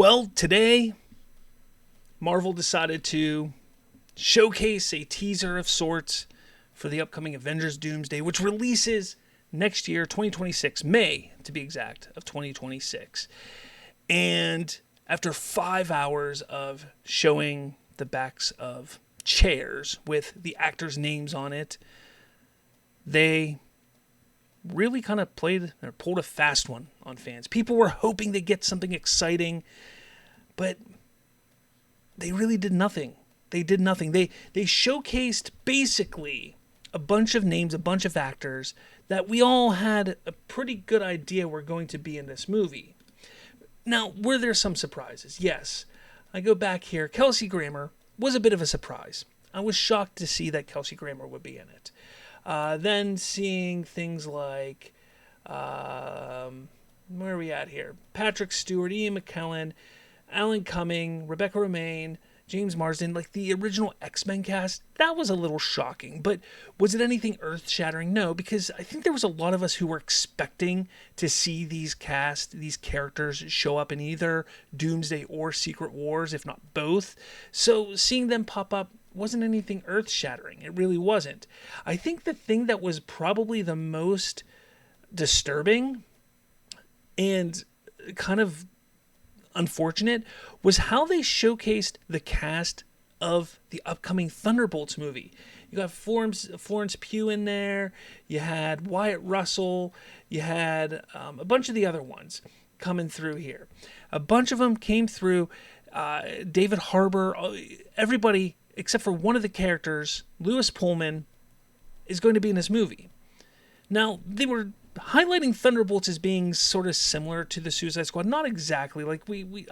Well, today, Marvel decided to showcase a teaser of sorts for the upcoming Avengers Doomsday, which releases next year, 2026, May to be exact, of 2026. And after 5 hours of showing the backs of chairs with the actors' names on it, they really kind of pulled a fast one on fans. People were hoping to get something exciting, but they really did nothing. They did nothing. They showcased basically a bunch of names, a bunch of actors that we all had a pretty good idea were going to be in this movie. Now, were there some surprises? Yes. I go back here. Kelsey Grammer was a bit of a surprise. I was shocked to see that Kelsey Grammer would be in it. Then seeing things like, where are we at here? Patrick Stewart, Ian McKellen, Alan Cumming, Rebecca Romaine, James Marsden, like the original X-Men cast. That was a little shocking, but was it anything earth-shattering? No, because I think there was a lot of us who were expecting to see these characters show up in either Doomsday or Secret Wars, if not both. So seeing them pop up wasn't anything earth-shattering. It really wasn't. I think the thing that was probably the most disturbing and kind of unfortunate was how they showcased the cast of the upcoming Thunderbolts movie. You got Florence Pugh in there. You had Wyatt Russell. You had a bunch of the other ones coming through here. A bunch of them came through. David Harbour, everybody except for one of the characters, Lewis Pullman, is going to be in this movie. Now, they were highlighting Thunderbolts as being sort of similar to the Suicide Squad. Not exactly. Like,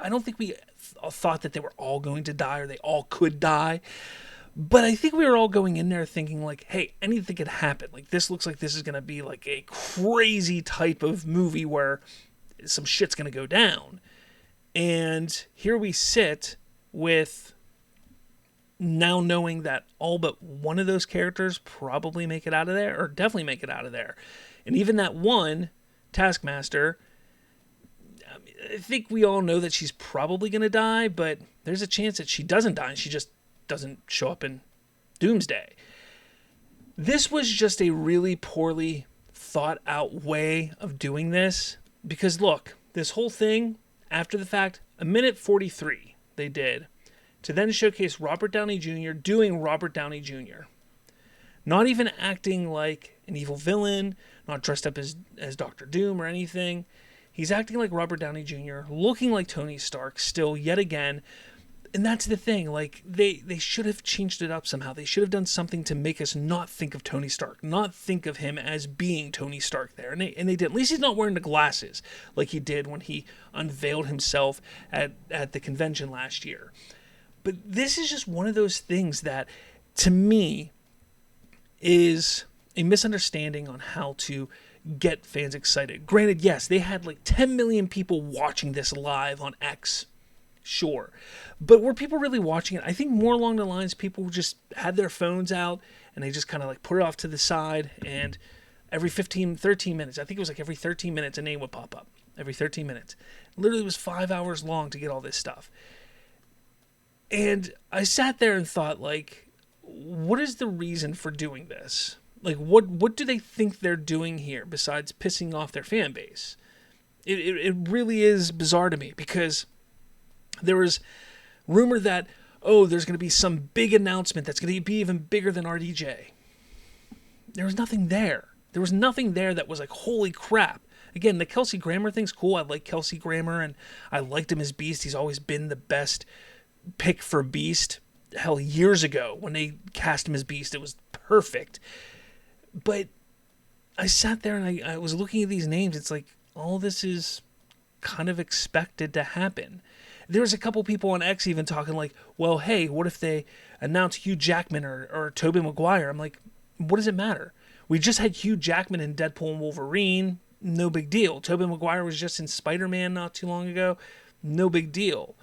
I don't think we thought that they were all going to die or they all could die. But I think we were all going in there thinking, like, hey, anything could happen. Like, this looks like this is going to be, like, a crazy type of movie where some shit's going to go down. And here we sit with now knowing that all but one of those characters probably make it out of there, or definitely make it out of there. And even that one, Taskmaster, I think we all know that she's probably going to die, but there's a chance that she doesn't die and she just doesn't show up in Doomsday. This was just a really poorly thought out way of doing this, because look, this whole thing, after the fact, 1:43 they did, to then showcase Robert Downey Jr. doing Robert Downey Jr. Not even acting like an evil villain, not dressed up as Doctor Doom or anything. He's acting like Robert Downey Jr., looking like Tony Stark still, yet again. And that's the thing, like, they should have changed it up somehow. They should have done something to make us not think of Tony Stark, not think of him as being Tony Stark there. And they did. At least he's not wearing the glasses like he did when he unveiled himself at the convention last year. But this is just one of those things that, to me, is a misunderstanding on how to get fans excited. Granted, yes, they had like 10 million people watching this live on X. Sure. But were people really watching it? I think more along the lines, people just had their phones out and they just kind of like put it off to the side, and every 13 minutes, I think it was like every 13 minutes, a name would pop up. Every 13 minutes. Literally, it was 5 hours long to get all this stuff. And I sat there and thought, like, what is the reason for doing this? Like, what do they think they're doing here besides pissing off their fan base? It really is bizarre to me, because there was rumor that, there's going to be some big announcement that's going to be even bigger than RDJ. There was nothing there. There was nothing there that was like, holy crap. Again, the Kelsey Grammer thing's cool. I like Kelsey Grammer, and I liked him as Beast. He's always been the best pick for Beast. Hell, years ago when they cast him as Beast, it was perfect. But I sat there and I was looking at these names. It's like, all this is kind of expected to happen. There's a couple people on X even talking like, well, hey, what if they announce Hugh Jackman or Tobey Maguire? I'm like, what does it matter? We just had Hugh Jackman in Deadpool and Wolverine. No big deal. Tobey Maguire was just in Spider-Man not too long ago. No big deal.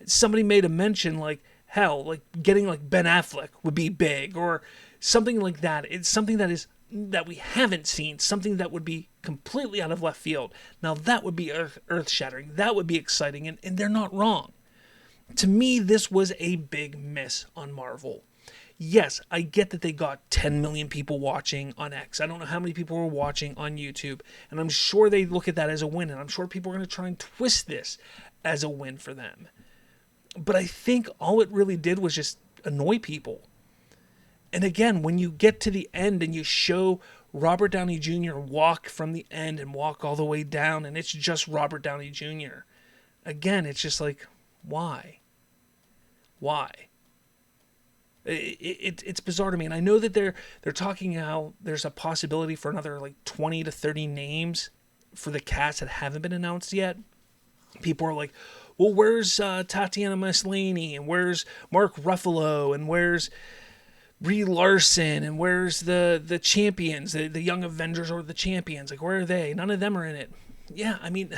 Somebody made a mention like, hell, like getting like Ben Affleck would be big, or something like that. It's something that we haven't seen, something that would be completely out of left field. Now that would be earth-shattering. That would be exciting, and they're not wrong. To me, this was a big miss on Marvel. Yes, I get that they got 10 million people watching on X. I don't know how many people were watching on YouTube, and I'm sure they look at that as a win, and I'm sure people are going to try and twist this as a win for them. But I think all it really did was just annoy people. And again, when you get to the end and you show Robert Downey Jr. walk from the end and walk all the way down, and it's just Robert Downey Jr., again, it's just like, why? Why? It's bizarre to me. And I know that they're talking how there's a possibility for another like 20 to 30 names for the cast that haven't been announced yet. People are like, well, where's Tatiana Maslany, and where's Mark Ruffalo, and where's Brie Larson, and where's the champions, the Young Avengers or the champions? Like, where are they? None of them are in it. Yeah, I mean,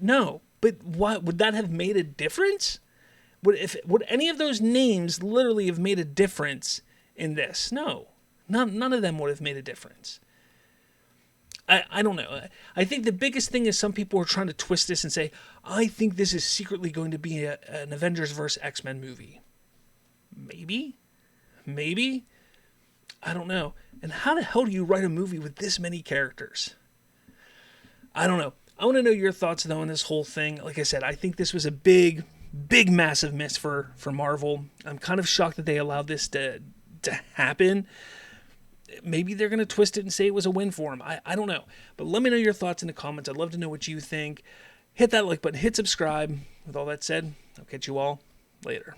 no. But what would that have made a difference? Would any of those names literally have made a difference in this? No. None of them would have made a difference. I don't know. I think the biggest thing is some people are trying to twist this and say, I think this is secretly going to be an Avengers vs. X-Men movie. Maybe. I don't know. And how the hell do you write a movie with this many characters? I don't know. I want to know your thoughts, though, on this whole thing. Like I said, I think this was a big, massive miss for Marvel. I'm kind of shocked that they allowed this to happen. Maybe they're going to twist it and say it was a win for them. I don't know. But let me know your thoughts in the comments. I'd love to know what you think. Hit that like button. Hit subscribe. With all that said, I'll catch you all later.